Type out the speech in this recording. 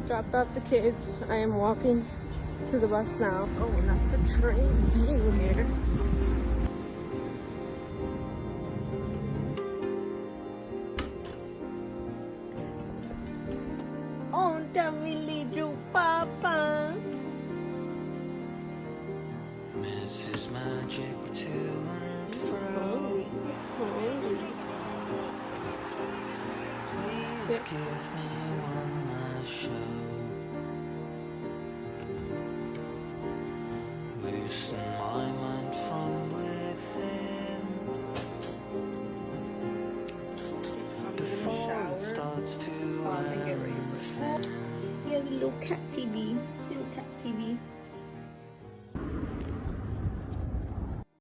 Dropped off the kids. I am walking to the bus now. Oh, not the train being here. On mi little papa. Mrs. Magic to and fro. Please give me one last show. Loosen my mind from within before it starts to end. He has a little cat TV. Little cat TV.